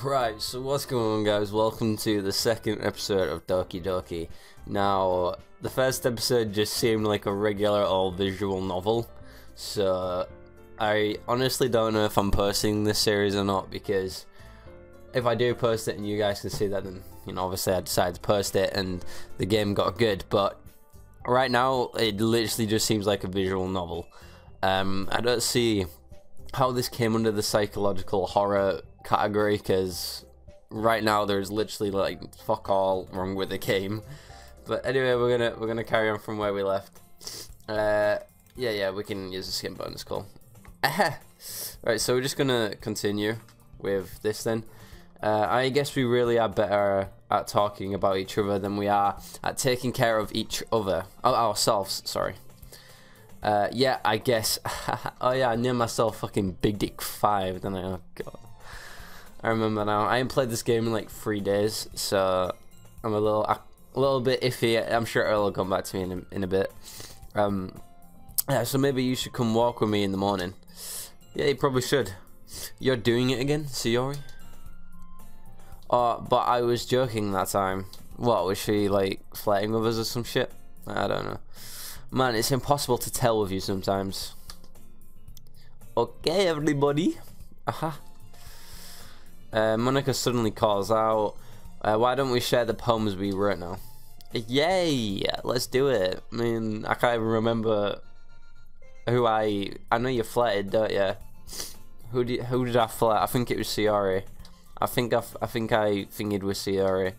Right, so what's going on, guys? Welcome to the second episode of Doki Doki. Now, the first episode just seemed like a regular old visual novel, so I honestly don't know if I'm posting this series or not, because if I do post it and you guys can see that, then, you know, obviously I decided to post it and the game got good, but right now it literally just seems like a visual novel. I don't see how this came under the psychological horror category, because right now there's literally like fuck all wrong with the game. But anyway, we're gonna carry on from where we left. Yeah, we can use the skip button, it's cool. Right, so we're just gonna continue with this then. I guess we really are better at talking about each other than we are at taking care of each other. Oh, ourselves, sorry. Yeah, I guess. Oh yeah, I named myself fucking Big Dick 5, then oh god. I remember now. I haven't played this game in like 3 days, so I'm a little bit iffy. I'm sure it'll come back to me in a bit. Yeah, so maybe you should come walk with me in the morning. Yeah, you probably should. You're doing it again, Sayori? Oh, but I was joking that time. What, was she like flirting with us or some shit? I don't know. Man, it's impossible to tell with you sometimes. Okay, everybody. Aha. Monica suddenly calls out, why don't we share the poems we wrote now? Yay! Let's do it. I mean, I can't even remember who I know you flirted, don't you? Who did I flirt? I think it was Sayori. I think I thingied with Sayori.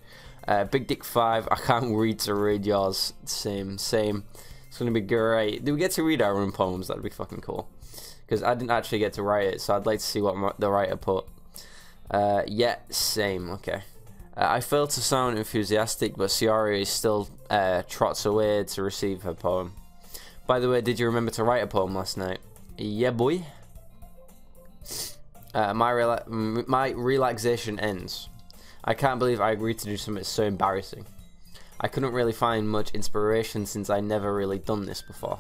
Big Dick 5, I can't wait to read yours. Same. It's gonna be great. Do we get to read our own poems? That'd be fucking cool. Because I didn't actually get to write it, so I'd like to see what the writer put. Yeah, same, okay. I failed to sound enthusiastic, but Sayori still trots away to receive her poem. By the way, did you remember to write a poem last night? Yeah, boy. My relaxation ends. I can't believe I agreed to do something so embarrassing. I couldn't really find much inspiration since I never really done this before.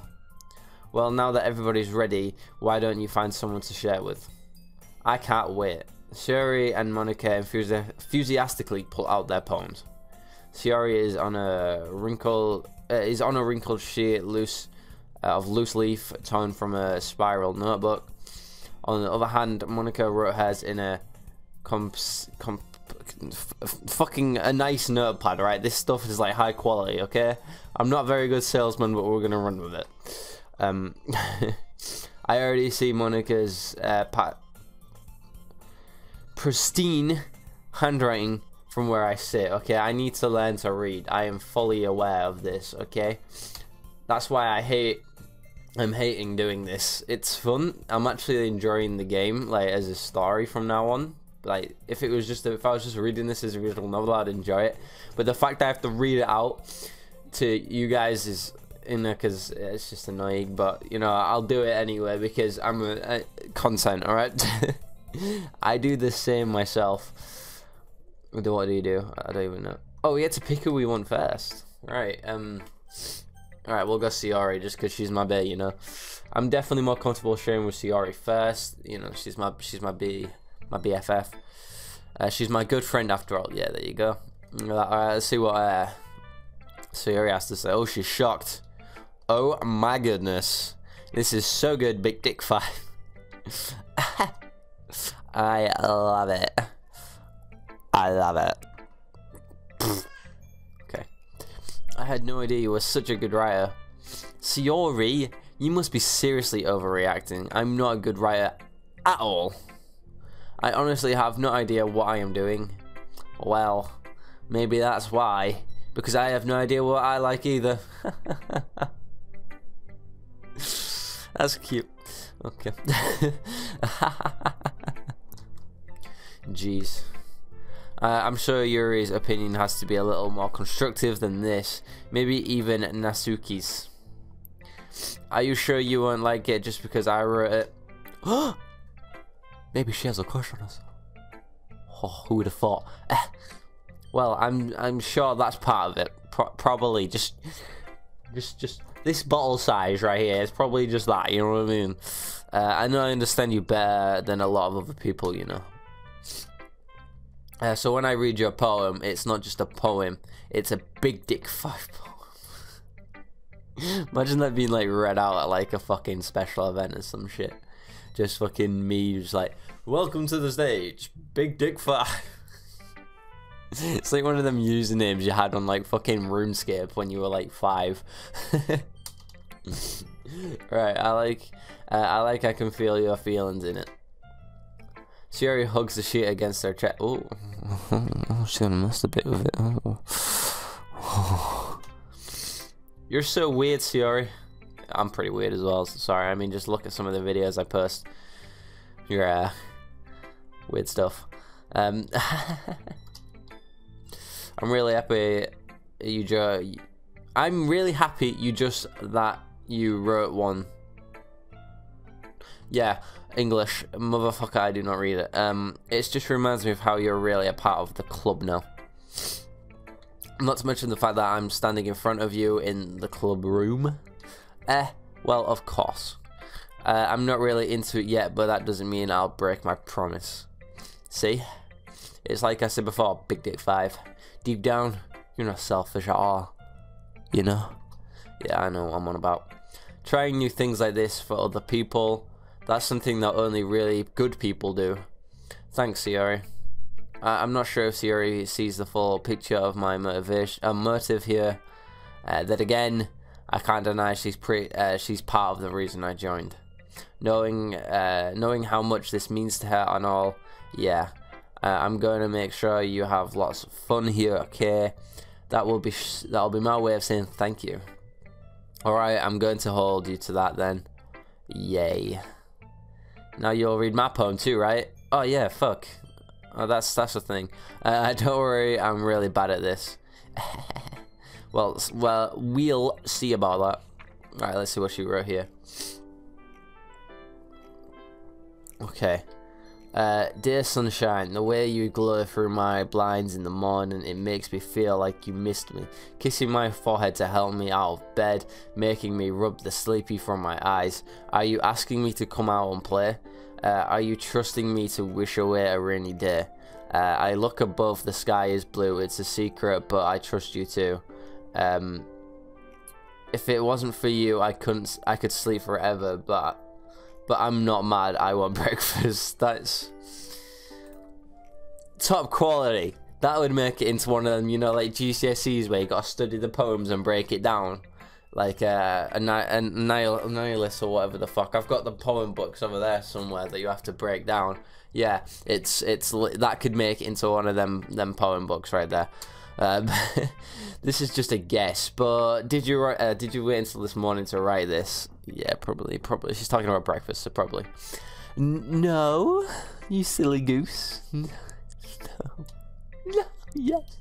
Well, now that everybody's ready, why don't you find someone to share with? I can't wait. Sayori and Monica enthusiastically pull out their poems. Sayori is on a wrinkled sheet of loose leaf torn from a spiral notebook. On the other hand, Monica wrote hers in a fucking a nice notepad, right? This stuff is like high quality, okay? I'm not a very good salesman, but we're gonna run with it. I already see Monica's pristine handwriting from where I sit, okay? I need to learn to read. I am fully aware of this, okay? That's why I'm hating doing this. It's fun. I'm actually enjoying the game, like, as a story from now on. Like, if I was just reading this as a visual novel, I'd enjoy it. But the fact I have to read it out to you guys is, you know, because it's just annoying. But, you know, I'll do it anyway because I'm a content, alright? I do the same myself. What do you do? I don't even know. Oh, we had to pick who we want first. Right, alright, we'll go Sayori just because she's my bae, you know. I'm definitely more comfortable sharing with Sayori first. You know, she's my BFF. She's my good friend after all. Yeah, there you go. Alright, let's see what Sayori has to say. Oh, she's shocked. Oh my goodness. This is so good, Big Dick 5. I love it. I love it. Okay. I had no idea you were such a good writer. Sayori, you must be seriously overreacting. I'm not a good writer at all. I honestly have no idea what I am doing. Well, maybe that's why. Because I have no idea what I like either. That's cute. Okay. Jeez. I'm sure Yuri's opinion has to be a little more constructive than this. Maybe even Nasuki's. Are you sure you won't like it just because I wrote it? Maybe she has a crush on us. Oh, who would have thought? Well, I'm sure that's part of it. Probably just this bottle size right here is probably just that. You know what I mean? I know I understand you better than a lot of other people. You know. So when I read your poem, it's not just a poem, it's a big dick 5 poem. Imagine that being like read out at like a fucking special event or some shit. Just fucking me just like, welcome to the stage, big dick 5. It's like one of them usernames you had on like fucking RuneScape when you were like 5. Right, I can feel your feelings in it. Siri hugs the sheet against her chest. Oh, she's gonna masturbate with it. Oh. You're so weird, Siri. I'm pretty weird as well. Sorry, I mean just look at some of the videos I post. You're weird stuff. I'm really happy I'm really happy that you wrote one. Yeah, English, motherfucker. I do not read it. It just reminds me of how you're really a part of the club now. Not to mention the fact that I'm standing in front of you in the club room. Well, of course. I'm not really into it yet, but that doesn't mean I'll break my promise. See? It's like I said before, big dick 5. Deep down, you're not selfish at all. You know? Yeah, I know what I'm on about. Trying new things like this for other people, that's something that only really good people do. Thanks, Siri. I'm not sure if Siri sees the full picture of my motive here. That again, I can't deny she's part of the reason I joined. Knowing how much this means to her and all, yeah. I'm going to make sure you have lots of fun here, okay? That'll be my way of saying thank you. Alright, I'm going to hold you to that then. Yay. Now you'll read my poem too, right? Oh yeah, fuck. Oh, that's the thing. Don't worry, I'm really bad at this. well, we'll see about that. Alright, let's see what she wrote here. Okay. Dear sunshine, the way you glow through my blinds in the morning, it makes me feel like you missed me. Kissing my forehead to help me out of bed, making me rub the sleepy from my eyes. Are you asking me to come out and play? Are you trusting me to wish away a rainy day? I look above, the sky is blue, it's a secret, but I trust you too. If it wasn't for you, I could sleep forever, but I'm not mad, I want breakfast. That's top quality. That would make it into one of them, you know, like GCSEs where you gotta study the poems and break it down. Like a nihilist or whatever the fuck. I've got the poem books over there somewhere that you have to break down. Yeah, it's that could make it into one of them poem books right there. This is just a guess, but did you wait until this morning to write this? Yeah, probably. She's talking about breakfast, so probably. No, you silly goose. No. Yes.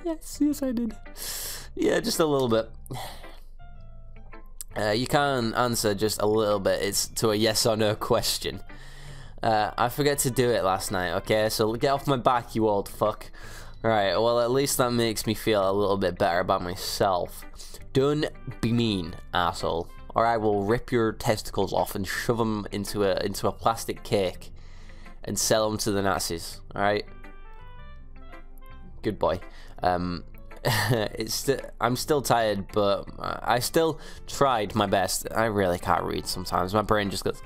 Yes, I did. Yeah, just a little bit. You can answer just a little bit. It's to a yes or no question. I forgot to do it last night, okay? So get off my back, you old fuck. Right, well, at least that makes me feel a little bit better about myself. Don't be mean, asshole, or I will rip your testicles off and shove them into a plastic cake and sell them to the Nazis, alright? Good boy. I'm still tired, but I still tried my best. I really can't read sometimes. My brain just goes,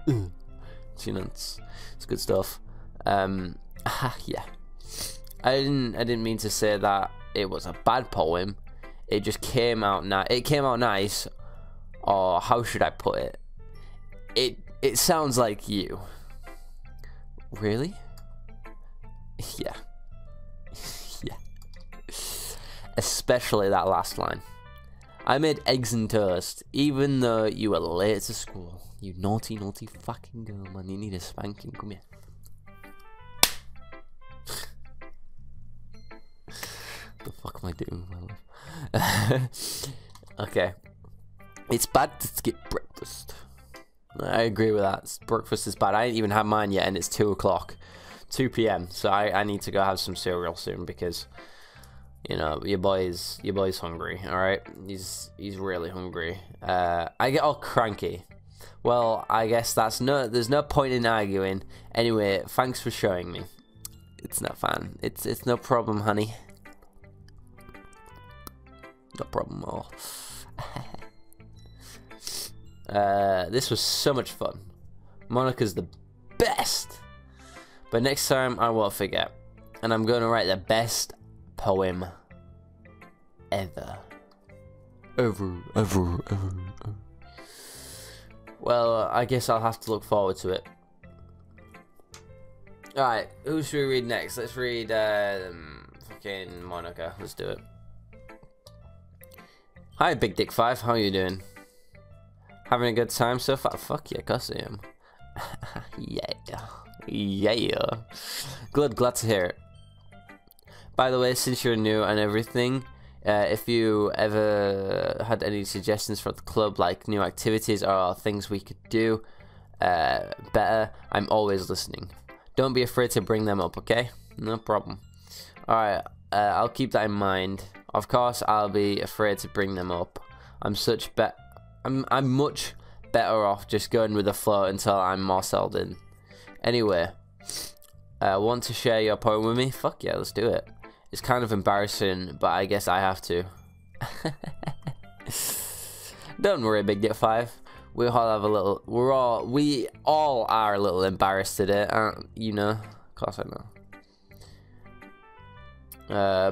you know, it's good stuff. Yeah. I didn't mean to say that it was a bad poem. It just came out nice. Or how should I put it? It sounds like you. Really? Yeah. Yeah. Especially that last line. I made eggs and toast, even though you were late to school. You naughty, naughty fucking girl, man. You need a spanking. Come here. The fuck am I doing with my life? Okay. It's bad to skip breakfast. I agree with that. Breakfast is bad. I ain't even had mine yet, and it's 2 o'clock. 2 p.m. So I need to go have some cereal soon because, you know, your boy's hungry. All right, he's really hungry. I get all cranky. Well, I guess there's no point in arguing. Anyway, thanks for showing me. It's not fine. It's no problem, honey. No problem at all. This was so much fun. Monica's the best. But next time I won't forget. And I'm going to write the best poem ever. Ever. Well, I guess I'll have to look forward to it. Alright, who should we read next? Let's read fucking Monica. Let's do it. Hi, Big Dick 5. How are you doing? Having a good time so far? Fuck yeah, cause I am. Yeah. Glad to hear it. By the way, since you're new and everything, if you ever had any suggestions for the club, like new activities or things we could do better, I'm always listening. Don't be afraid to bring them up, okay? No problem. Alright, I'll keep that in mind. Of course, I'll be afraid to bring them up. I'm much better off just going with the flow until I'm more settled in. Anyway, want to share your poem with me? Fuck yeah, let's do it. It's kind of embarrassing, but I guess I have to. Don't worry, Big Dick 5. We all have a little. We all are a little embarrassed today, you know. Of course I know.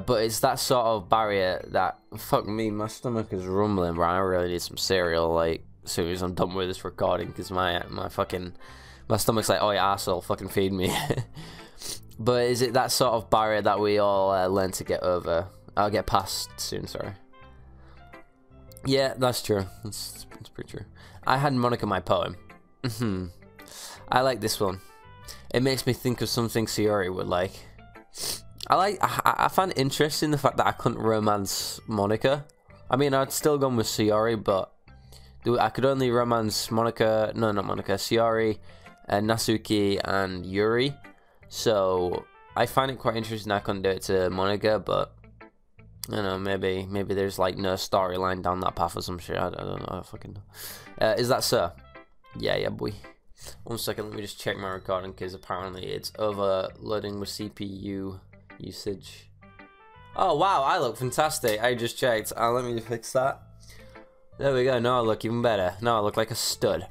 But it's that sort of barrier that, fuck me, my stomach is rumbling, bro. I really need some cereal, like, as soon as I'm done with this recording, because my stomach's like, oh yeah, arsehole, fucking feed me. But is it that sort of barrier that we all learn to get over? I'll get past soon, sorry. Yeah, that's true. That's pretty true. I had Monica my poem. I like this one. It makes me think of something Sayori would like. I find it interesting the fact that I couldn't romance Monica. I mean, I'd still gone with Sayori, but I could only romance Monica. No, not Monica. Sayori, Natsuki, and Yuri. So I find it quite interesting I couldn't do it to Monica, but I don't know, maybe there's like no storyline down that path or some shit. I don't know. I fucking know. Is that so? Yeah, boy. 1 second, let me just check my recording because apparently it's overloading with CPU usage. Oh wow, I look fantastic. I just checked. Let me fix that. There we go. Now I look even better. Now I look like a stud.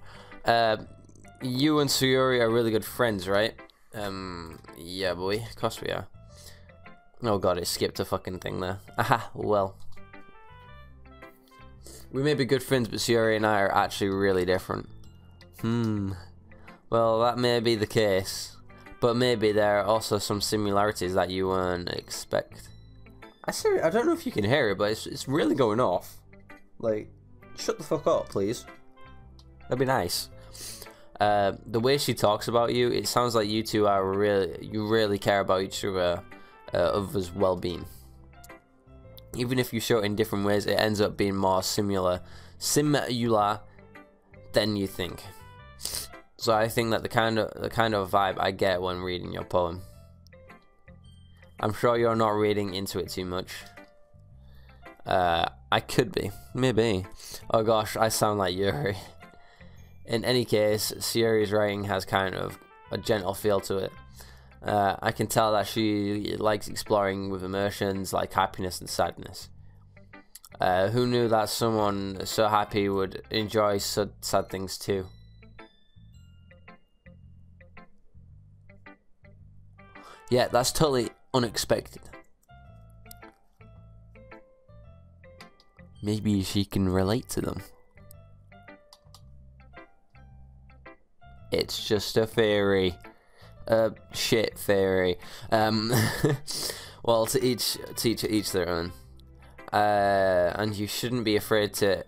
You and Sayori are really good friends, right? Yeah, boy. Of course we are. Oh god, it skipped a fucking thing there. Aha, well. We may be good friends, but Sayori and I are actually really different. Well, that may be the case. But maybe there are also some similarities that you won't expect. I don't know if you can hear it, but it's really going off. Like, shut the fuck up, please. That'd be nice. The way she talks about you, it sounds like you two are really care about each other's well-being. Even if you show it in different ways, it ends up being more similar than you think. So I think that the kind of vibe I get when reading your poem. I'm sure you're not reading into it too much. I could be, maybe. Oh gosh, I sound like Yuri. In any case, Sayori's writing has kind of a gentle feel to it. I can tell that she likes exploring with emotions like happiness and sadness. Who knew that someone so happy would enjoy sad things too? Yeah, that's totally unexpected. Maybe she can relate to them. It's just a theory. Shit theory. Well, to each their own. And you shouldn't be afraid to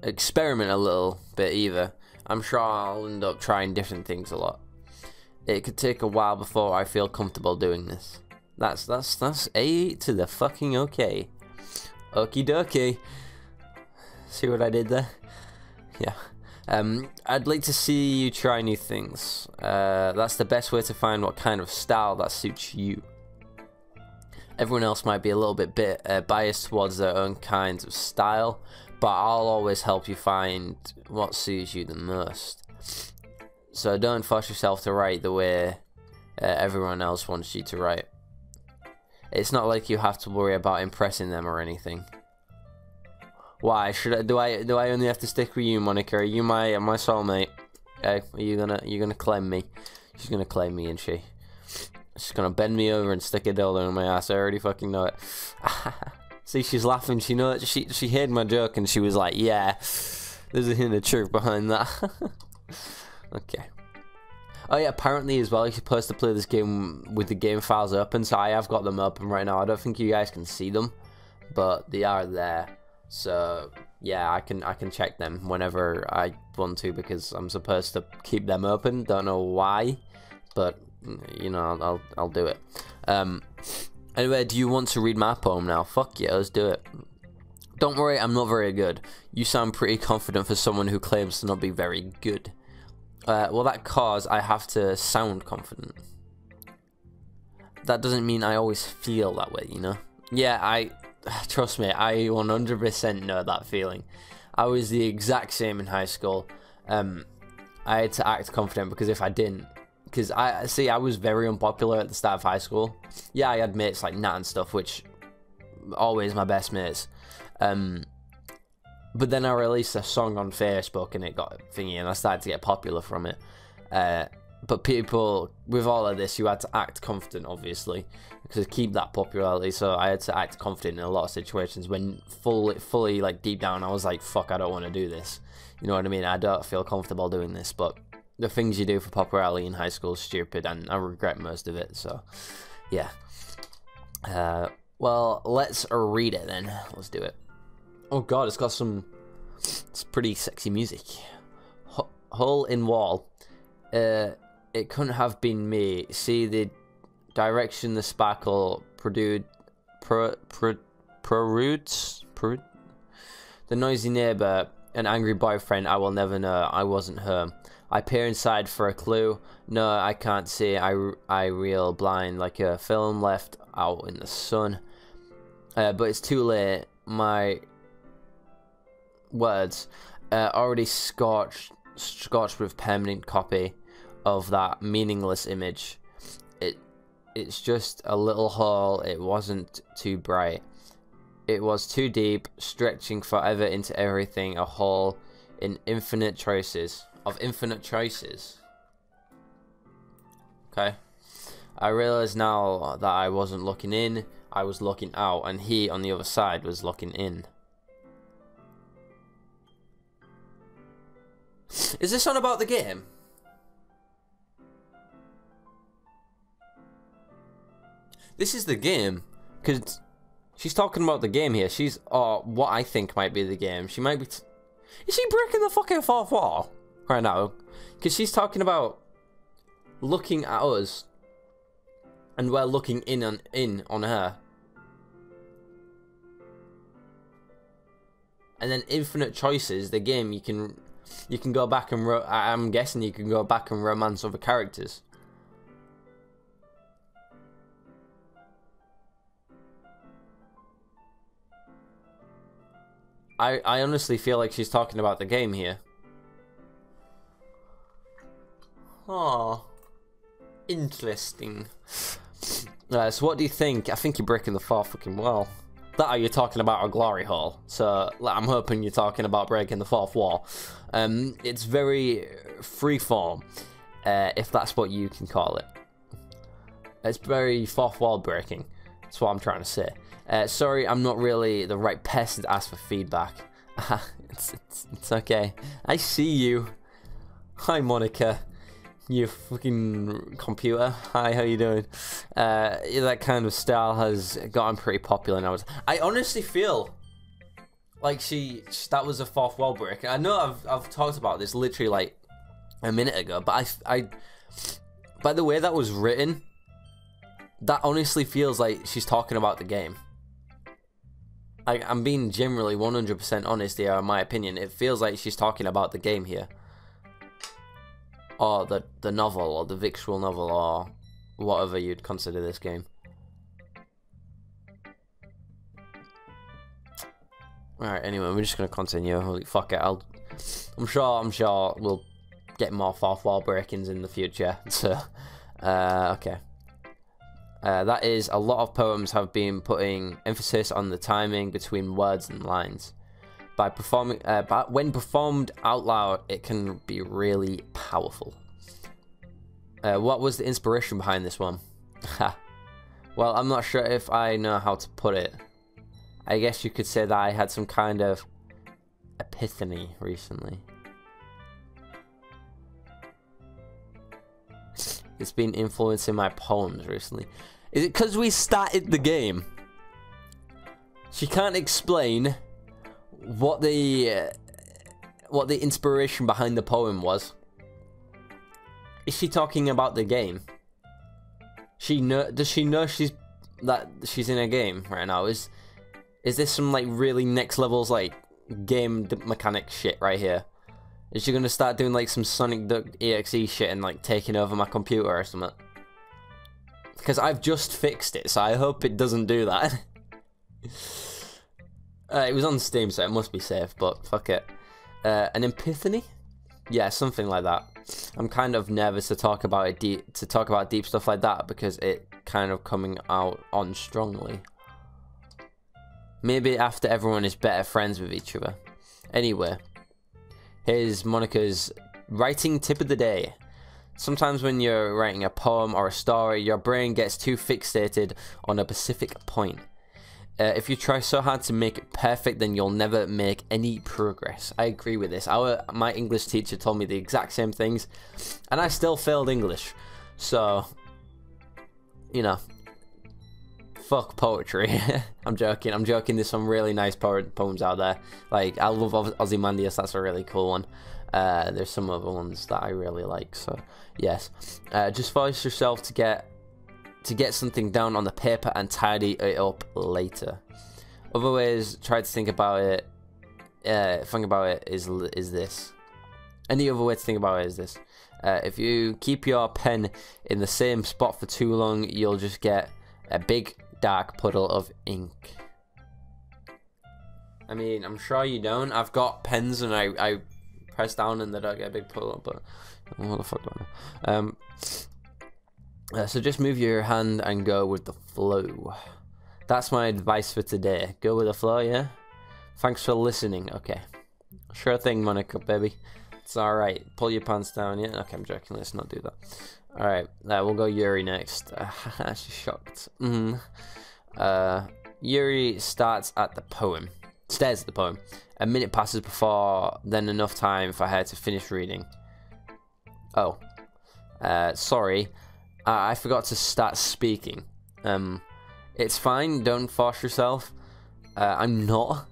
experiment a little bit either. I'm sure I'll end up trying different things a lot. It could take a while before I feel comfortable doing this. That's A to the fucking okay. Okie dokie. See what I did there? Yeah. I'd like to see you try new things. That's the best way to find what kind of style that suits you. Everyone else might be a little bit biased towards their own kinds of style, but I'll always help you find what suits you the most. So don't force yourself to write the way everyone else wants you to write. It's not like you have to worry about impressing them or anything. Why should I? Do I only have to stick with you, Monica? Are you my soulmate? Okay, are you gonna claim me? She's gonna claim me, isn't she? She's gonna bend me over and stick a dildo in my ass. I already fucking know it. See, she's laughing. She knows. She heard my joke and she was like, "Yeah, there's a hint of truth behind that." Okay. Oh yeah, apparently as well, you're supposed to play this game with the game files open. So I have got them open right now. I don't think you guys can see them, but they are there. So yeah, I can check them whenever I want to because I'm supposed to keep them open. Don't know why, but you know I'll do it. Anyway, do you want to read my poem now? Fuck yeah, let's do it. Don't worry, I'm not very good. You sound pretty confident for someone who claims to not be very good. Well, that cause I have to sound confident. That doesn't mean I always feel that way, you know? Yeah, trust me, I 100% know that feeling. I was the exact same in high school. I had to act confident because if I didn't, because I was very unpopular at the start of high school. Yeah, I had mates like Nat and stuff, which always my best mates. But then I released a song on Facebook and it got thingy and I started to get popular from it. But people, with all of this, you had to act confident, obviously, because to keep that popularity. So I had to act confident in a lot of situations when fully like deep down, I was like, fuck, I don't want to do this. You know what I mean? I don't feel comfortable doing this, but the things you do for popularity in high school is stupid and I regret most of it. So yeah. Well, let's read it then. Let's do it. Oh god, it's pretty sexy music. Hole in wall. It couldn't have been me. See the direction the sparkle protrudes. The noisy neighbor, an angry boyfriend I will never know. I wasn't her. I peer inside for a clue. No, I can't see. I reel blind like a film left out in the sun. But it's too late. My words already scorched with permanent copy of that meaningless image. It's just a little hole. It wasn't too bright. It was too deep, stretching forever into everything. A hole in infinite choices. Okay. I realize now that I wasn't looking in. I was looking out, and he on the other side was looking in. Is this on about the game? This is the game, because she's talking about the game here. She's, what I think might be the game. She might be... Is she breaking the fucking fourth wall right now? Because she's talking about looking at us, and we're looking in on her. And then infinite choices, the game, you can go back and I'm guessing you can go back and romance other characters. I honestly feel like she's talking about the game here. Oh, interesting. So what do you think? I think you're breaking the fourth fucking wall. That are you talking about a glory hole? So I'm hoping you're talking about breaking the fourth wall. It's very freeform, if that's what you can call it. It's very fourth wall breaking. That's what I'm trying to say. Sorry, I'm not really the right person to ask for feedback. It's okay. I see you. Hi, Monica. You fucking computer. Hi, how you doing? That kind of style has gotten pretty popular now. I honestly feel like that was a fourth wall break. I know I've talked about this literally like a minute ago, but I by the way that was written, that honestly feels like she's talking about the game. I'm being generally 100% honest here, in my opinion. It feels like she's talking about the game here. Or the novel, or the victual novel, or whatever you'd consider this game. Alright, anyway, we're just gonna continue. Holy fuck it, I'm sure we'll get more fourth wall breakings in the future. So, Okay. That is, a lot of poems have been putting emphasis on the timing between words and lines. When performed out loud, it can be really powerful. What was the inspiration behind this one? Well, I'm not sure if I know how to put it. I guess you could say that I had some kind of epiphany recently. It's been influencing my poems recently. Is it because we started the game? She can't explain what the inspiration behind the poem was. Is she talking about the game? Does she know she's in a game right now? Is this some like really next levels like game mechanic shit right here? Is she gonna start doing like some Sonic Duck EXE shit and like taking over my computer or something? Because I've just fixed it, so I hope it doesn't do that. It was on Steam, so it must be safe, but fuck it. An epiphany? Yeah, something like that. I'm kind of nervous to talk about deep stuff like that because it kind of coming out on strongly. Maybe after everyone is better friends with each other. Anyway, here's Monica's writing tip of the day. Sometimes when you're writing a poem or a story, your brain gets too fixated on a specific point. If you try so hard to make it perfect, then you'll never make any progress. I agree with this. My English teacher told me the exact same things, and I still failed English. So, you know, fuck poetry. I'm joking. There's some really nice poems out there. Like, I love Ozymandias. That's a really cool one. There's some other ones that I really like. So, yes. Just force yourself to get something down on the paper and tidy it up later. Other ways, try to think about it. Is this. Any other way to think about it is this. If you keep your pen in the same spot for too long, you'll just get a big dark puddle of ink. I mean, I'm sure you don't. I've got pens and I press down and they don't get a big puddle, but what the fuck do I know? So just move your hand and go with the flow. That's my advice for today. Go with the flow, yeah? Thanks for listening. Okay. Sure thing, Monica, baby. It's alright. Pull your pants down, yeah? Okay, I'm joking. Let's not do that. Alright, we'll go Yuri next. She's shocked. Yuri stares at the poem. A minute passes before then enough time for her to finish reading. Oh. Sorry. I forgot to start speaking. It's fine, don't force yourself. I'm not.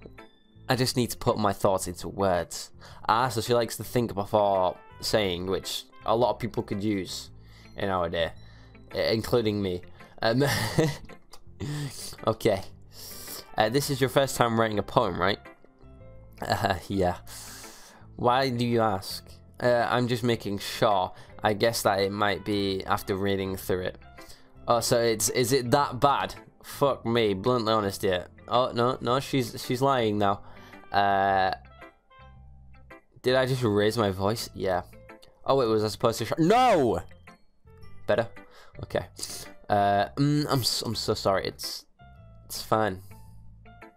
I just need to put my thoughts into words. So she likes to think before saying, which a lot of people could use in our day, including me. Okay. This is your first time writing a poem, right? Yeah. Why do you ask? I'm just making sure. I guess that it might be after reading through it. Oh, so is it that bad? Fuck me, bluntly honest here. Oh no, she's lying now. Did I just raise my voice? Yeah. Oh wait, was I supposed to? No. Better. Okay. I'm so sorry. It's fine.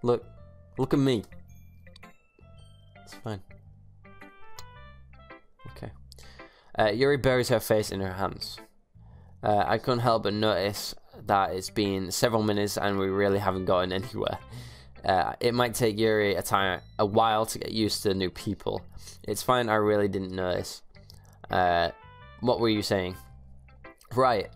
Look at me. It's fine. Okay. Yuri buries her face in her hands. I couldn't help but notice that it's been several minutes and we really haven't gotten anywhere. It might take Yuri a while to get used to new people. It's fine, I really didn't notice. What were you saying? Right,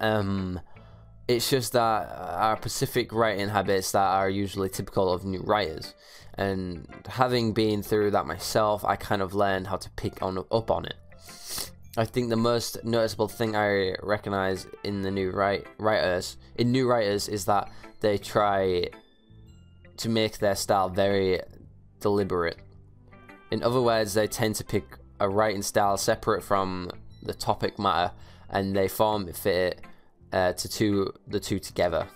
it's just that our specific writing habits that are usually typical of new writers. And having been through that myself, I kind of learned how to pick up on it. I think the most noticeable thing I recognize in the new writers is that they try to make their style very deliberate. In other words, they tend to pick a writing style separate from the topic matter, and they fit it the two together.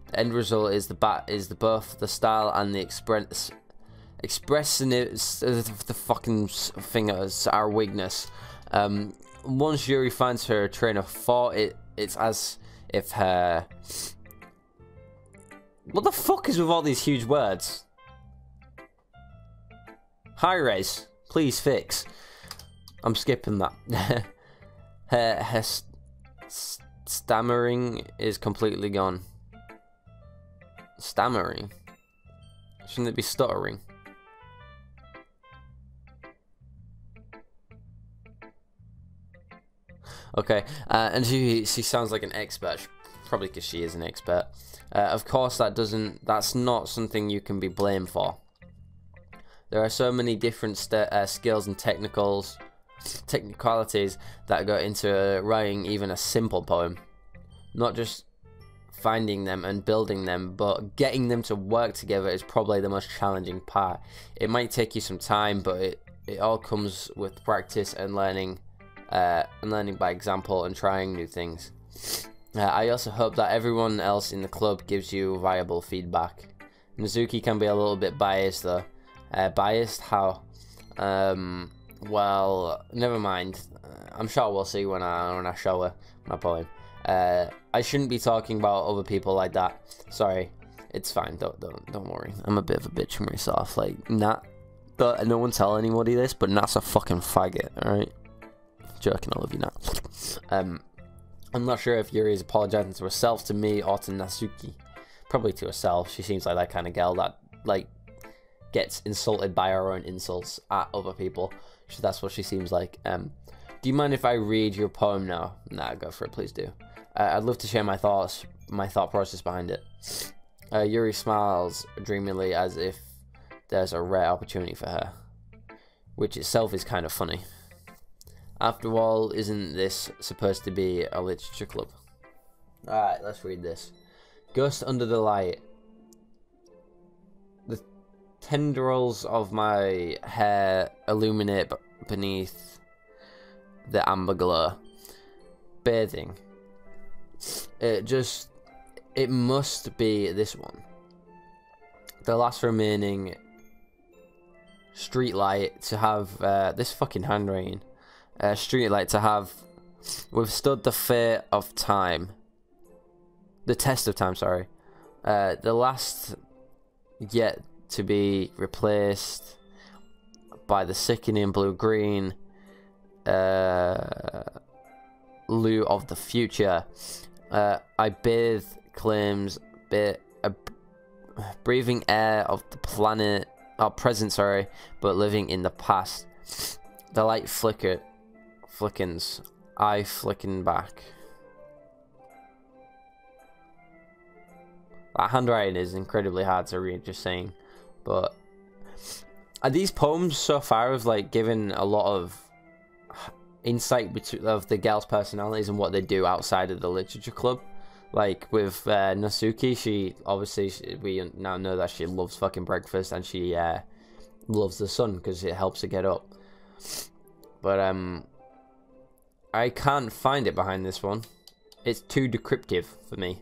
The end result is both the style and the expressiveness of the fucking thing as our weakness. Once Yuri finds her train of thought, it it's as if her... What the fuck is with all these huge words? Hi, Rez. Please fix. I'm skipping that. her stammering is completely gone. Stammering? Shouldn't it be stuttering? Okay, and she sounds like an expert, probably because she is an expert. Of course, that's not something you can be blamed for. There are so many different skills and technicalities that go into writing even a simple poem. Not just finding them and building them, but getting them to work together is probably the most challenging part. It might take you some time, but it all comes with practice and learning by example and trying new things. I also hope that everyone else in the club gives you viable feedback. Mizuki can be a little bit biased though. Biased? How? Well, never mind. I'm sure we'll see when I show her my poem. I shouldn't be talking about other people like that. Sorry, it's fine. Don't worry. I'm a bit of a bitch myself. Like, no one tell anybody this, but Nat's a fucking faggot. All right. Joking, I love you, Nat. I'm not sure if Yuri is apologizing to herself, to me, or to Natsuki. Probably to herself. She seems like that kind of girl that like gets insulted by her own insults at other people. That's what she seems like. Do you mind if I read your poem now? Nah, go for it, please do. I'd love to share my thought process behind it. Yuri smiles dreamily as if there's a rare opportunity for her, which itself is kind of funny. After all, isn't this supposed to be a literature club? Alright, let's read this. Ghost under the light. The tendrils of my hair illuminate beneath the amber glow. Bathing. It must be this one. The last remaining street light to have this fucking handwriting. Street light to have withstood the fate of time. The test of time, sorry. The last yet to be replaced by the sickening blue-green loo of the future. I bathe claims breathing air of the planet, present, sorry, but living in the past. The light flickens, I flicken back. That handwriting is incredibly hard to read, just saying. But are these poems so far have like given a lot of insight of the girls' personalities and what they do outside of the literature club? Like with Natsuki, we now know that she loves fucking breakfast and she loves the sun because it helps her get up. But I can't find it behind this one. It's too decryptive for me.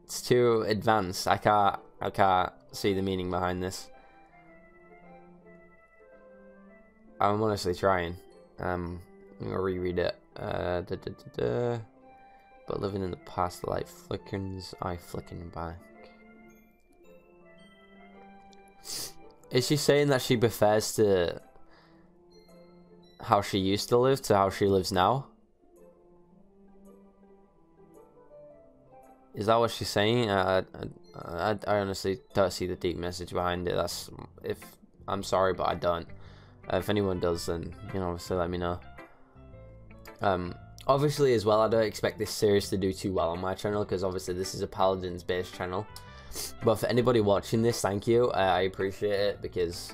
It's too advanced. I can't see the meaning behind this. I'm honestly trying. I'm gonna reread it. But living in the past, the light flickers, I flicken back. Is she saying that she prefers to how she used to live to how she lives now? Is that what she's saying? I honestly don't see the deep message behind it. I'm sorry, but I don't. If anyone does, then obviously let me know. Obviously as well, I don't expect this series to do too well on my channel because obviously this is a Paladins based channel. But for anybody watching this, thank you. I appreciate it because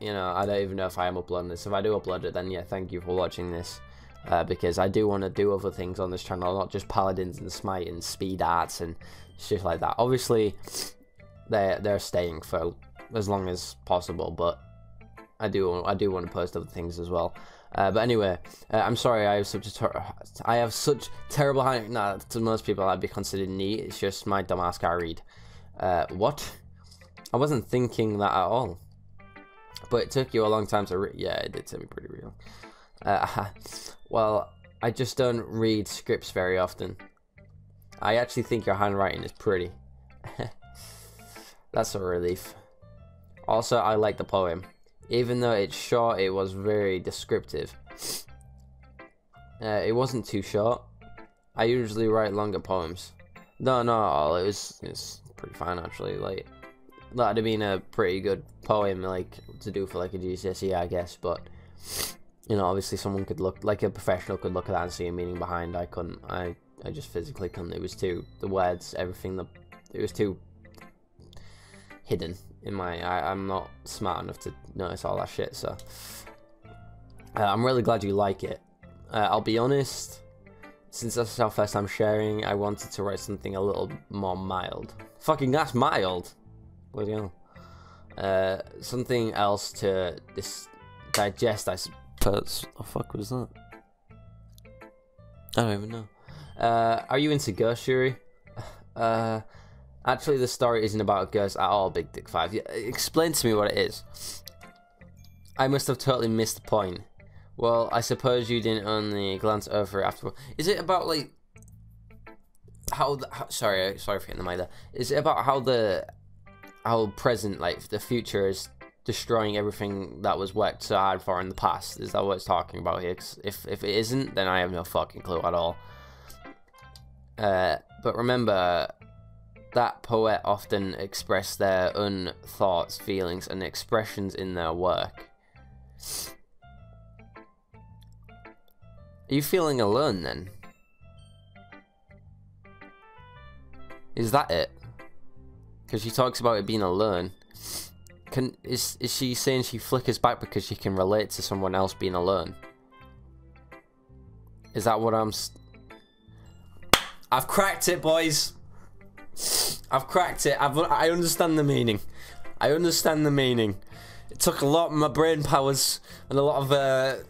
I don't even know if I am uploading this. If I do upload it, then yeah, thank you for watching this. Because I do want to do other things on this channel, not just Paladins and Smite and Speed Arts and shit like that. Obviously, they're staying for as long as possible, but I do want to post other things as well. But anyway, I'm sorry. I have such terrible handwriting. Nah, to most people, I'd be considered neat. It's just my dumbass can't read. What? I wasn't thinking that at all. But it took you a long time to read. Yeah, it did take me pretty real. Well, I just don't read scripts very often. I actually think your handwriting is pretty. That's a relief. Also, I like the poem. Even though it's short, it was very descriptive. It wasn't too short. I usually write longer poems. No, not at all. It's pretty fine actually. Like, that'd have been a pretty good poem, like, to do for like a GCSE, I guess. But you know, obviously, someone could look, like a professional could look at that and see a meaning behind. I couldn't. I just physically couldn't. It was too, the words, everything. It was too hidden in my. I'm not smart enough to notice all that shit. So I'm really glad you like it. I'll be honest. Since this is our first time sharing, I wanted to write something a little more mild. Fucking that's mild. Bloody hell. Something else to digest, I suppose. What the fuck was that? I don't even know. Are you into ghost theory? Actually, the story isn't about ghosts at all, Big Dick 5. Explain to me what it is. I must have totally missed the point. Well, I suppose you didn't only glance over it afterward. Is it about, like, sorry for hitting the mic there. Is it about how present, like, the future is destroying everything that was worked so hard for in the past? Is that what it's talking about here? 'Cause if it isn't, then I have no fucking clue at all. But remember, that poet often expressed their own thoughts, feelings, and expressions in their work. Are you feeling alone then? Is that it? Because she talks about it being alone. Is she saying she flickers back because she can relate to someone else being alone? Is that what I've cracked it, boys. I've cracked it. I understand the meaning. I understand the meaning. It took a lot of my brain powers and a lot of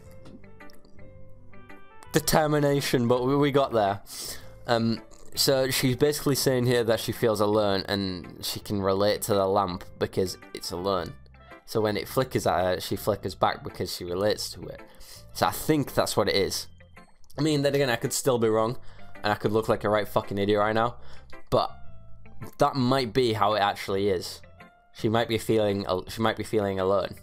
determination, but we got there. So she's basically saying here that she feels alone and she can relate to the lamp because it's alone. So when it flickers at her, she flickers back because she relates to it. So I think that's what it is. I mean, then again, I could still be wrong, and I could look like a right fucking idiot right now, but that might be how it actually is. She might be feeling alone.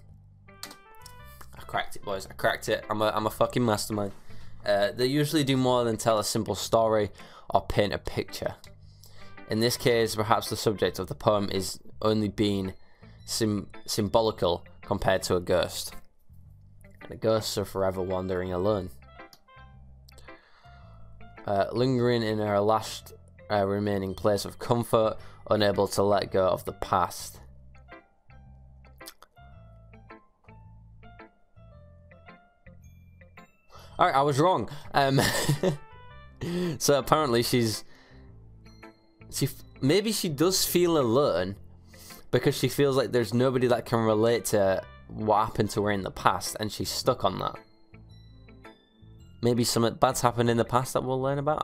I cracked it, boys. I cracked it. I'm a fucking mastermind. They usually do more than tell a simple story or paint a picture. In this case, perhaps the subject of the poem is only being symbolical compared to a ghost. And the ghosts are forever wandering alone. Lingering in her last remaining place of comfort, unable to let go of the past. Alright, I was wrong. So apparently maybe she does feel alone because she feels like there's nobody that can relate to what happened to her in the past, and she's stuck on that. Maybe something bad's happened in the past that we'll learn about.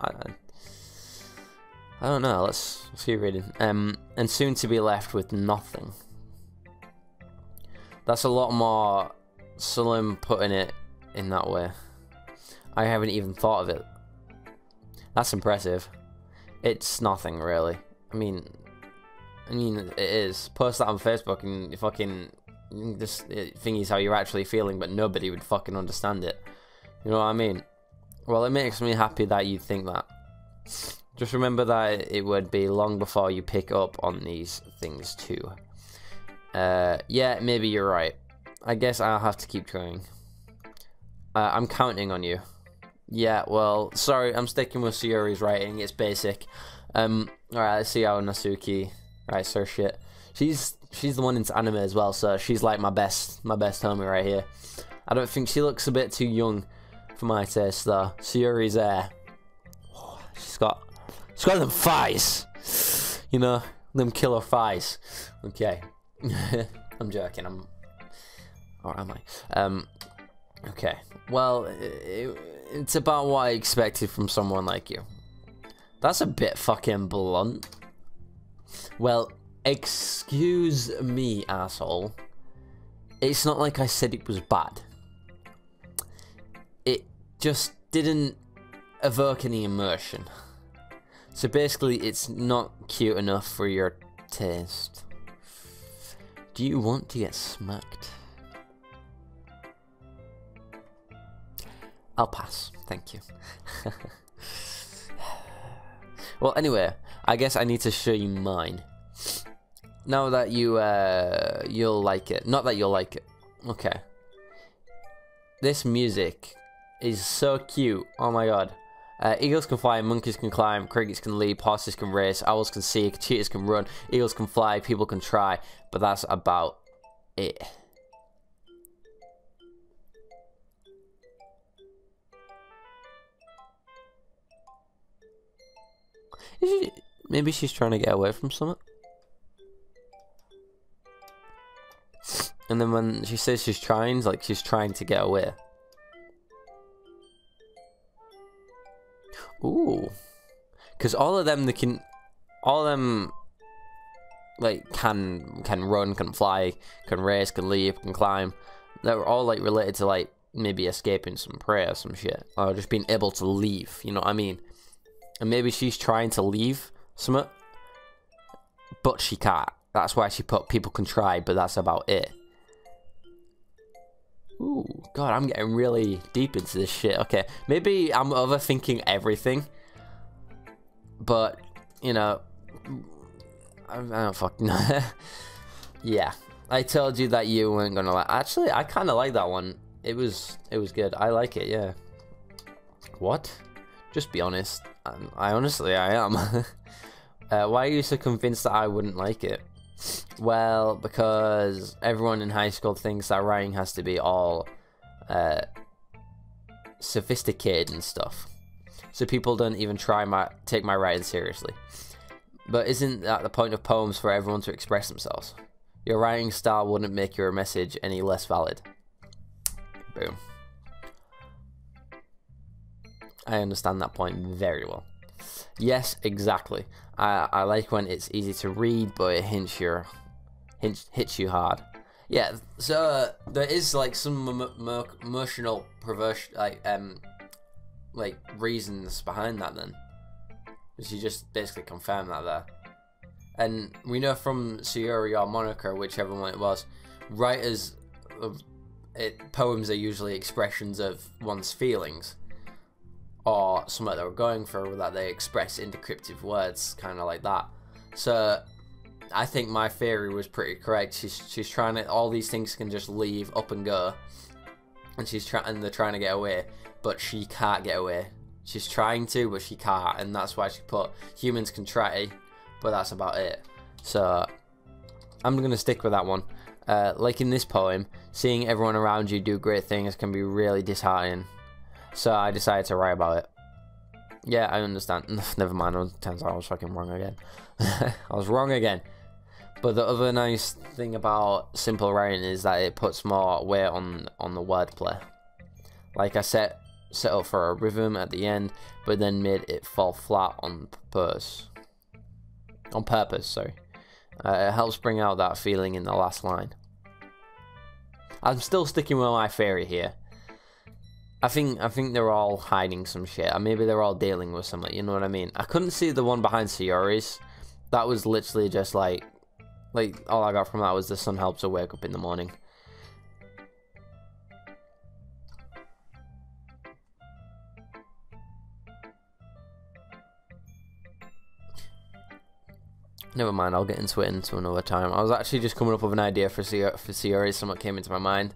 I don't know. Let's keep reading. And soon to be left with nothing. That's a lot more solemn putting it in that way. I haven't even thought of it. That's impressive. It's nothing really. I mean, it is. Post that on Facebook and you fucking this thingy's how you're actually feeling, but nobody would fucking understand it. You know what I mean? Well, it makes me happy that you think that. Just remember that it would be long before you pick up on these things too. Yeah, maybe you're right. I guess I'll have to keep trying. I'm counting on you. Yeah, well, sorry, I'm sticking with Sayori's writing. It's basic. Alright, let's see how Nasuki writes her shit. She's the one into anime as well, so she's like my best homie right here. I don't think she looks a bit too young for my taste though. Sayori's there. Oh, she's got them thighs. You know, them killer thighs. Okay. I'm joking. Or am I? Okay. Well, it's about what I expected from someone like you. That's a bit fucking blunt. Well, excuse me, asshole. It's not like I said it was bad. It just didn't evoke any immersion. So basically, it's not cute enough for your taste. Do you want to get smacked? I'll pass, thank you. Well, anyway, I guess I need to show you mine. Now that you'll like it. Not that you'll like it. Okay. This music is so cute. Oh my god. Eagles can fly, monkeys can climb, crickets can leap, horses can race, owls can seek, cheetahs can run, eagles can fly, people can try, but that's about it. Maybe she's trying to get away from something. And then when she says she's trying, it's like she's trying to get away. Ooh, because all of them like can run, can fly, can race, can leap, can climb. They're all like related to like maybe escaping some prey or some shit, or just being able to leave. You know what I mean? And maybe she's trying to leave something, but she can't. That's why she put people can try, but that's about it. Ooh, God, I'm getting really deep into this shit. Okay, maybe I'm overthinking everything, but, you know, I don't fucking know. Yeah, I told you that you weren't gonna like. Actually, I kind of like that one. It was good. I like it. Yeah. What? Just be honest. I honestly am. Why are you so convinced that I wouldn't like it? Well, because everyone in high school thinks that writing has to be all sophisticated and stuff. So people don't even take my writing seriously. But isn't that the point of poems, for everyone to express themselves? Your writing style wouldn't make your message any less valid. Boom. I understand that point very well. Yes, exactly. I like when it's easy to read, but it hits you hard. Yeah, so there is like some emotional perversion, like reasons behind that. Then, she just basically confirmed that there. And we know from Sayuri or Monica, whichever one it was, writers of poems are usually expressions of one's feelings, or something they were going through that they express in decryptive words, kind of like that. So I think my theory was pretty correct. She's trying to, all these things can just leave, up and go, and they're trying to get away, but she can't get away. She's trying to, but she can't, and that's why she put humans can try, but that's about it. So I'm gonna stick with that one. Like in this poem, seeing everyone around you do great things can be really disheartening. So I decided to write about it. Yeah, I understand. Never mind, it turns out I was fucking wrong again. I was wrong again. But the other nice thing about simple writing is that it puts more weight on the wordplay. Like I set up for a rhythm at the end, but then made it fall flat on purpose. On purpose, sorry. It helps bring out that feeling in the last line. I'm still sticking with my theory here. I think they're all hiding some shit, or maybe they're all dealing with something, you know what I mean? I couldn't see the one behind Sayori's. That was literally just like all I got from that was the sun helps her wake up in the morning. Never mind, I'll get into it into another time. I was actually just coming up with an idea for Sayori, something came into my mind.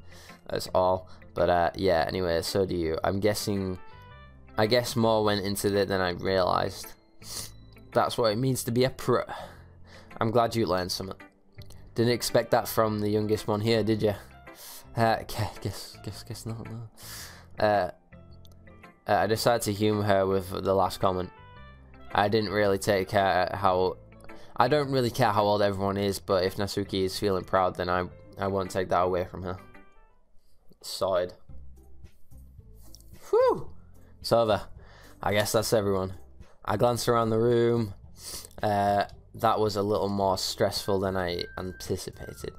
That's all. But yeah, anyway, so do you. I guess more went into it than I realised. That's what it means to be a pro. I'm glad you learned something. Didn't expect that from the youngest one here, did you? Guess not, no. I decided to humour her with the last comment. I don't really care how old everyone is, but if Natsuki is feeling proud, then I won't take that away from her. Sorted. Whew! It's over. I guess that's everyone. I glanced around the room. That was a little more stressful than I anticipated.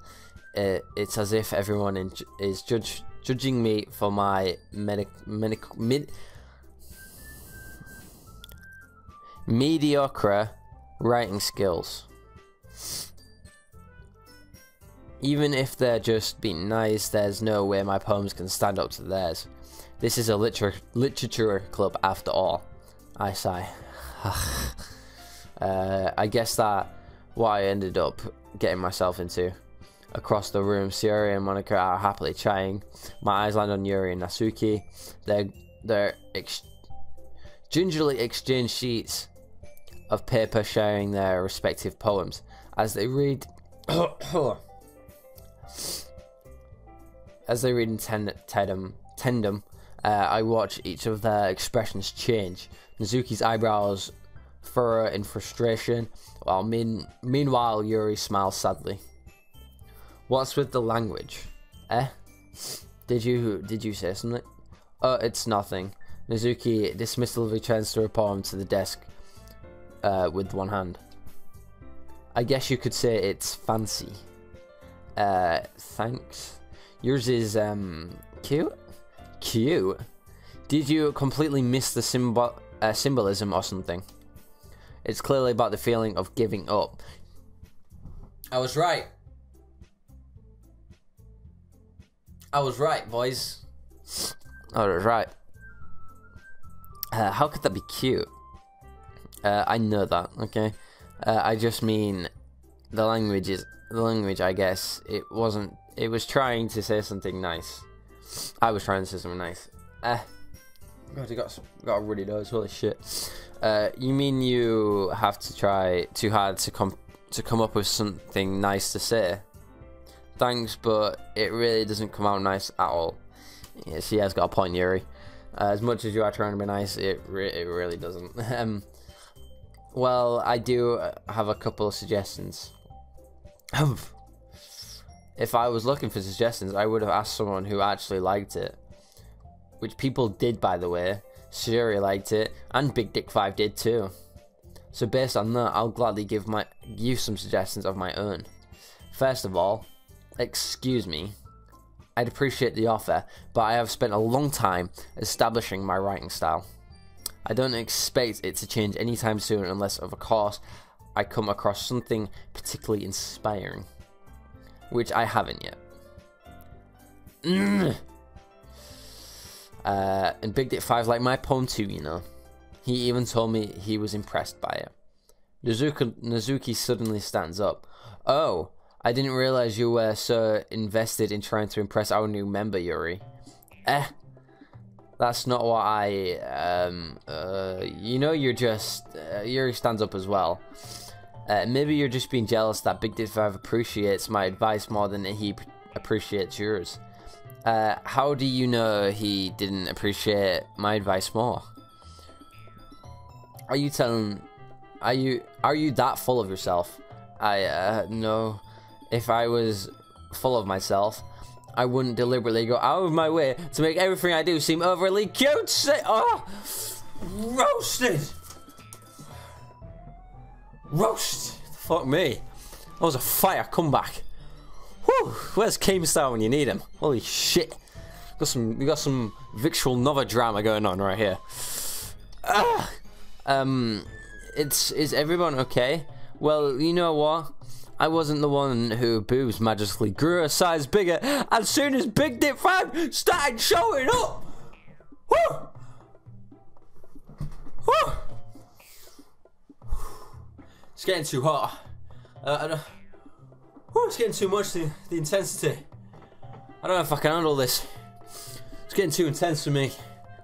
It's as if everyone is judging me for my Mediocre writing skills. Even if they're just being nice, there's no way my poems can stand up to theirs. This is a literature club after all. I sigh. I guess that what I ended up getting myself into. Across the room, Sayori and Monica are happily chatting. My eyes land on Yuri and Natsuki. They're gingerly exchange sheets of paper sharing their respective poems. As they read in tandem, I watch each of their expressions change. Natsuki's eyebrows furrow in frustration, while meanwhile Yuri smiles sadly. What's with the language? Did you say something? Oh, it's nothing. Natsuki dismissively turns her poem to the desk with one hand. I guess you could say it's fancy. Thanks. Yours is cute? Cute? Did you completely miss the symbolism or something? It's clearly about the feeling of giving up. I was right. I was right, boys. I was right. How could that be cute? I know that, okay? I just mean the language, I guess. It was trying to say something nice. I was trying to say something nice. God, you got a runny nose, holy shit. You mean you have to try too hard to come up with something nice to say? Thanks, but it really doesn't come out nice at all. Yeah, she has got a point, Yuri. As much as you are trying to be nice, it really doesn't. Well, I do have a couple of suggestions. If I was looking for suggestions, I would have asked someone who actually liked it. Which people did, by the way. Sayori liked it, and Big Dick 5 did too. So based on that, I'll gladly give you some suggestions of my own. First of all, excuse me, I'd appreciate the offer, but I have spent a long time establishing my writing style. I don't expect it to change anytime soon unless, of course, I come across something particularly inspiring. Which I haven't yet. And Big Dick 5 liked my poem too, you know. He even told me he was impressed by it. Nazuki suddenly stands up. Oh, I didn't realize you were so invested in trying to impress our new member, Yuri. That's not what I, you know, Yuri stands up as well. Maybe you're just being jealous that Big Dick 5 appreciates my advice more than he appreciates yours. How do you know he didn't appreciate my advice more? Are you that full of yourself? No. If I was full of myself, I wouldn't deliberately go out of my way to make everything I do seem overly cute. Oh! Roasted! Roast! Fuck me. That was a fire comeback. Whew! Where's Keemstar when you need him? Holy shit. We got some Victual Nova drama going on right here. Is everyone okay? Well, you know what? I wasn't the one who boobs magically grew a size bigger as soon as Big Dick 5 started showing up. Woo! Woo! It's getting too hot. It's getting too much, the intensity. I don't know if I can handle this. It's getting too intense for me.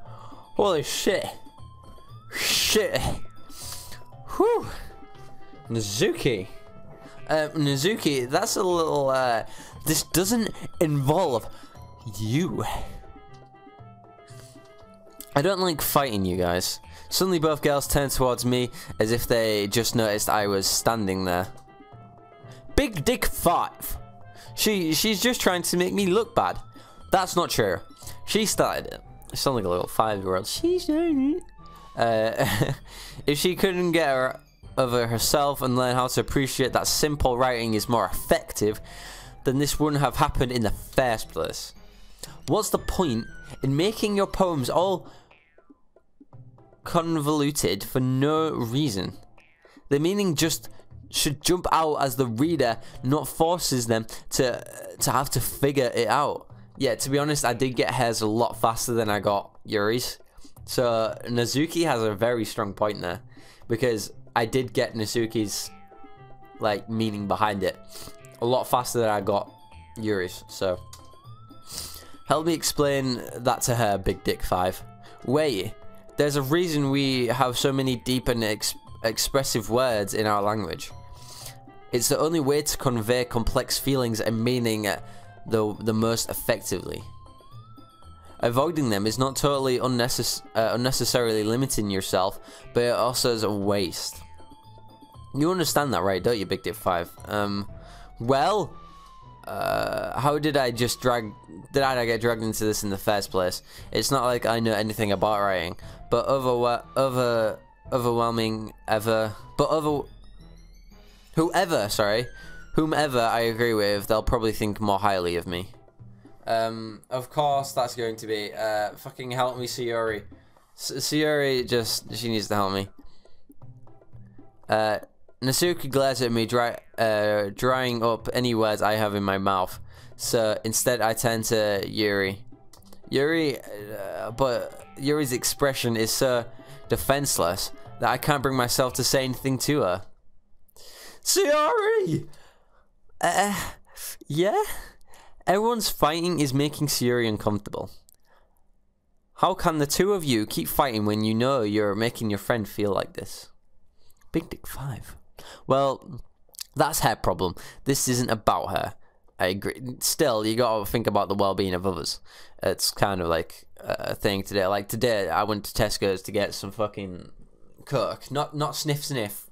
Holy shit. Shit. Whew. Nazuki. Nazuki, that's a little, this doesn't involve you. I don't like fighting you guys. Suddenly both girls turn towards me as if they just noticed I was standing there. Big Dick 5. She's just trying to make me look bad. That's not true. She started it. I sound like a little 5-year-old. She started it. If she couldn't get her over herself and learn how to appreciate that simple writing is more effective, then this wouldn't have happened in the first place. What's the point in making your poems all convoluted for no reason. The meaning just should jump out as the reader, not forces them to have to figure it out. Yeah, to be honest, I did get hers a lot faster than I got Yuri's. So Nazuki has a very strong point there, because I did get Nazuki's like meaning behind it a lot faster than I got Yuri's. So help me explain that to her, Big Dick 5. Wait, there's a reason we have so many deep and expressive words in our language. It's the only way to convey complex feelings and meaning the most effectively. Avoiding them is not totally unnecessarily limiting yourself, but it also is a waste. You understand that, right? Don't you, Big Dick 5? Well, how did I get dragged into this in the first place? It's not like I know anything about writing, but whomever I agree with, they'll probably think more highly of me. Of course, that's going to be, fucking help me, Sayori. Sayori, she needs to help me. Nasuki glares at me, drying up any words I have in my mouth. So, instead, I turn to Yuri. But Yuri's expression is so defenseless that I can't bring myself to say anything to her. Sayori! Yeah? Everyone's fighting is making Sayori uncomfortable. How can the two of you keep fighting when you know you're making your friend feel like this? Big Dick 5. Well, that's her problem. This isn't about her. I agree. Still, you gotta think about the well-being of others. It's kind of like a thing today. Like today, I went to Tesco's to get some fucking Coke. Not sniff,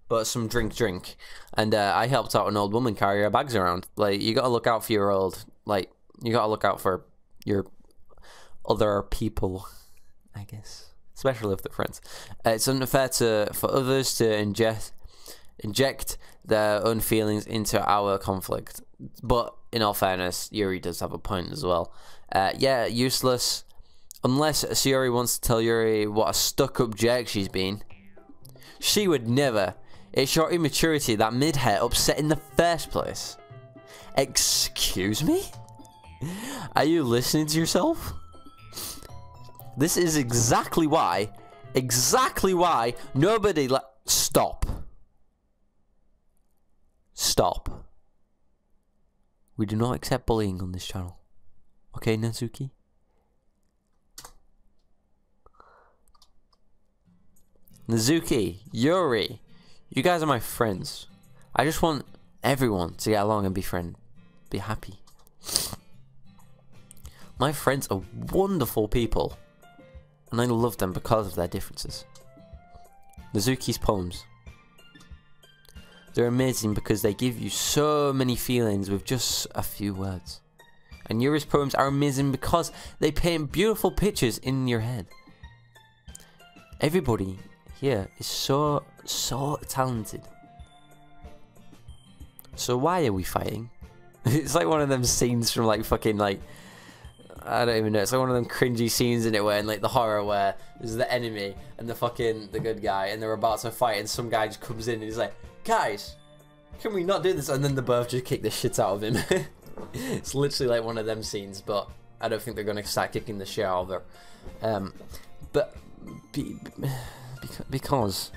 but some drink. And I helped out an old woman carry her bags around. Like, you gotta look out for your you gotta look out for your other people, I guess. Especially if they're friends. It's unfair for others to inject their own feelings into our conflict. But in all fairness, Yuri does have a point as well. Yeah, useless. Unless Sayori wants to tell Yuri what a stuck-up jerk she's been. She would never. It's your immaturity that made her upset in the first place. Excuse me? Are you listening to yourself? This is exactly why nobody Stop. We do not accept bullying on this channel. Okay, Natsuki? Nazuki, Yuri, you guys are my friends. I just want everyone to get along and be happy. My friends are wonderful people, and I love them because of their differences. Nazuki's poems. They're amazing because they give you so many feelings with just a few words. And Yuri's poems are amazing because they paint beautiful pictures in your head. Everybody here is so talented. So why are we fighting? It's like one of them scenes from like fucking like, I don't even know. It's like one of them cringy scenes in it where in like the horror where there's the enemy and the good guy and they're about to fight and some guy just comes in and he's like, guys, can we not do this? And then they both just kick the shit out of him. It's literally like one of them scenes, but I don't think they're going to start kicking the shit out of her. Because,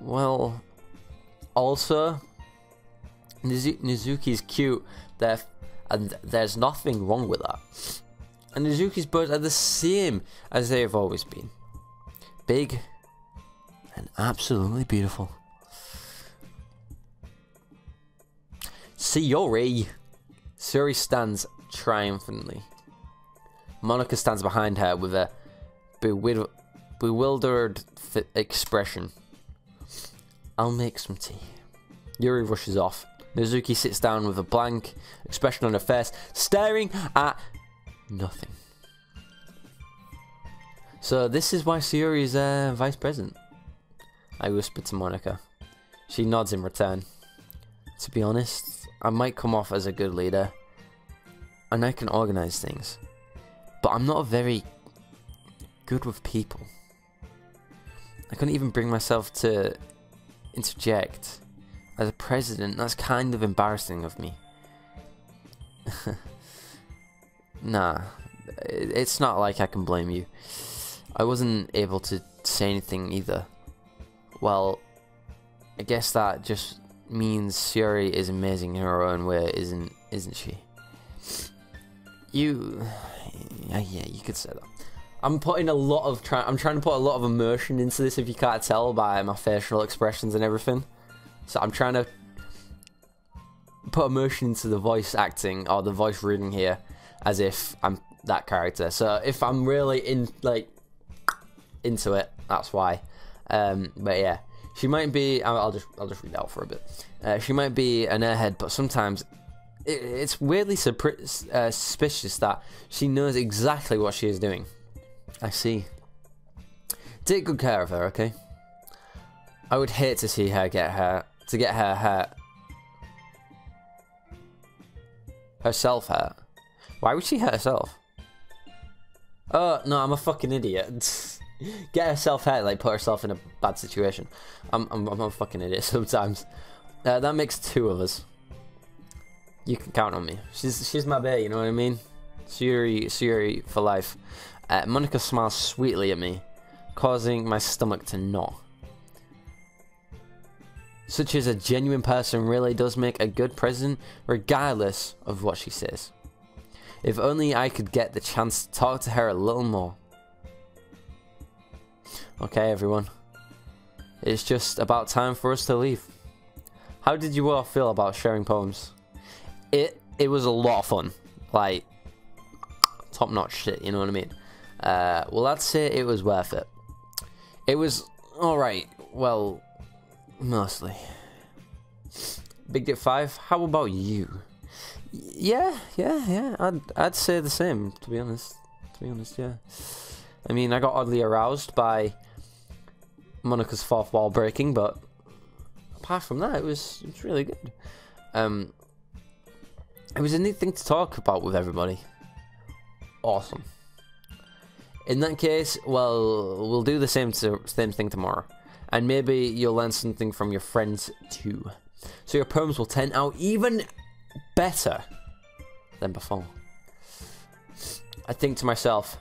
well, also, Nizuki's cute, and there's nothing wrong with that. And Nizuki's birds are the same as they have always been. Big and absolutely beautiful. Sayori stands triumphantly. Monica stands behind her with a bewildered expression. I'll make some tea. Yuri rushes off. Nizuki sits down with a blank expression on her face, staring at nothing. So this is why Sayori is vice president. I whisper to Monica. She nods in return. To be honest, I might come off as a good leader, and I can organize things, but I'm not very good with people. I couldn't even bring myself to interject. As a president, that's kind of embarrassing of me. Nah, it's not like I can blame you. I wasn't able to say anything either. Well, I guess that just means Suri is amazing in her own way, isn't she? Yeah, you could say that. I'm trying to put a lot of emotion into this, if you can't tell by my facial expressions and everything. So I'm trying to put emotion into the voice acting or the voice reading here, as if I'm that character. So if I'm really into it, that's why. But yeah, she might be. I'll just read out for a bit. She might be an airhead, but sometimes it's weirdly suspicious that she knows exactly what she is doing. I see. Take good care of her, okay? I would hate to see her get herself hurt. Why would she hurt herself? Oh no, I'm a fucking idiot. Get herself hurt, like put herself in a bad situation. I'm a fucking idiot sometimes. That makes two of us. You can count on me. She's my bae, you know what I mean? Suri for life. Monica smiles sweetly at me, causing my stomach to knot. Such as a genuine person really does make a good president, regardless of what she says. If only I could get the chance to talk to her a little more. Okay, everyone. It's just about time for us to leave. How did you all feel about sharing poems? It was a lot of fun. Like, top-notch shit, you know what I mean? Well, I'd say it was worth it. It was alright. Well, mostly. Big Dick 5, how about you? Yeah. I'd say the same, to be honest. Yeah. I mean, I got oddly aroused by Monica's fourth wall breaking, but apart from that, it was really good. It was a neat thing to talk about with everybody. Awesome. In that case, well, we'll do the same thing tomorrow. And maybe you'll learn something from your friends too. So your poems will turn out even better than before. I think to myself,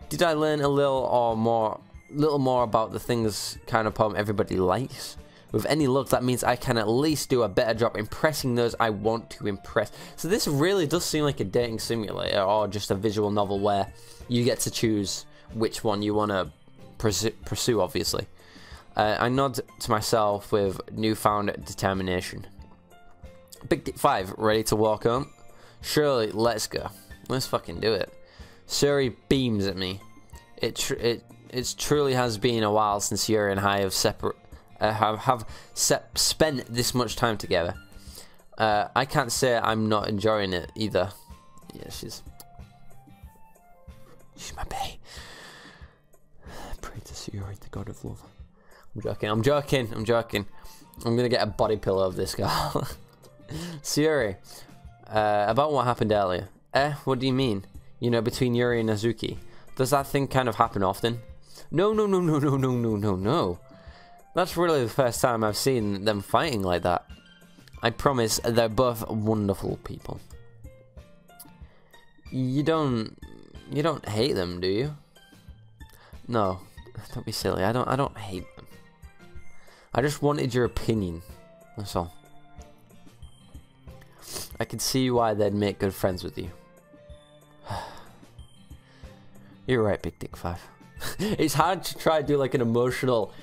did I learn a little more about the things kind of poem everybody likes? With any luck, that means I can at least do a better job impressing those I want to impress. So this really does seem like a dating simulator, or just a visual novel where you get to choose which one you want to pursue, obviously. I nod to myself with newfound determination. Big Dick 5, ready to walk home? Surely, let's go. Let's fucking do it. Suri beams at me. It truly has been a while since Yuri and I have spent this much time together. I can't say I'm not enjoying it either. Yeah, she's my bae. Pray to Suri, the god of love. I'm joking. I'm gonna get a body pillow of this girl. Suri, about what happened earlier. What do you mean? You know, between Yuri and Azuki. Does that thing kind of happen often? No. That's really the first time I've seen them fighting like that. I promise they're both wonderful people. You don't hate them, do you? No, don't be silly. I don't hate them. I just wanted your opinion. That's all. I could see why they'd make good friends with you. You're right, Big Dick 5. It's hard to try to do like an emotional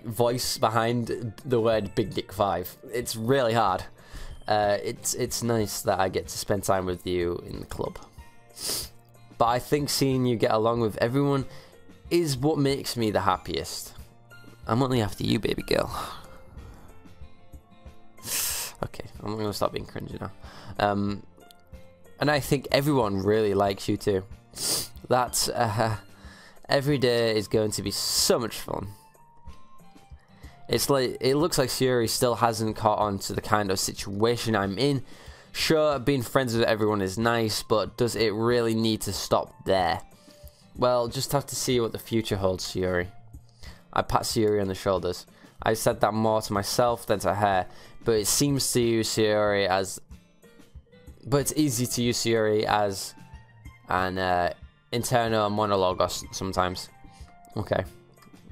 voice behind the word Big Dick 5. It's really hard. It's nice that I get to spend time with you in the club. But I think seeing you get along with everyone is what makes me the happiest. I'm only after you, baby girl. Okay, I'm gonna stop being cringy now. And I think everyone really likes you too. That's every day is going to be so much fun. It's like, it looks like Suri still hasn't caught on to the kind of situation I'm in. Sure, being friends with everyone is nice, but does it really need to stop there? Well, just have to see what the future holds, Suri. I pat Sayuri on the shoulders. I said that more to myself than to her, but it seems to use Sayuri as... But it's easy to use Sayuri as an internal monologue sometimes. Okay.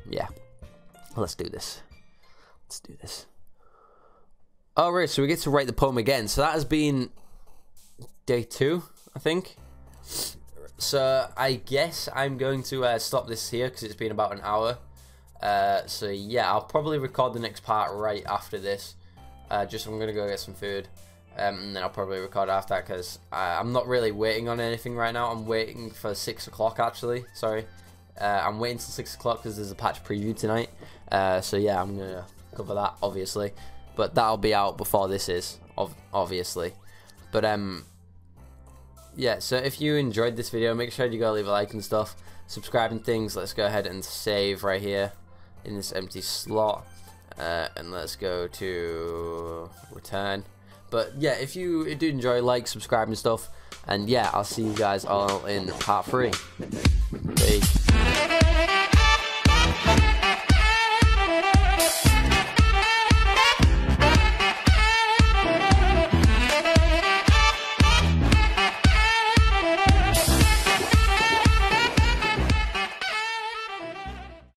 Yeah. Let's do this. Let's do this. Alright, so we get to write the poem again. So that has been day 2, I think. So I guess I'm going to stop this here because it's been about an hour. So yeah, I'll probably record the next part right after this. I'm going to go get some food. And then I'll probably record after that because I'm not really waiting on anything right now. I'm waiting for 6 o'clock actually. Sorry. I'm waiting till 6 o'clock because there's a patch preview tonight. So yeah, I'm going to cover that obviously. But that'll be out before this is, obviously. But yeah, so if you enjoyed this video, make sure you go leave a like and stuff. Subscribe and things. Let's go ahead and save right here in this empty slot. And let's go to return. But yeah, if you do enjoy, like, subscribe and stuff. And yeah, I'll see you guys all in part 3.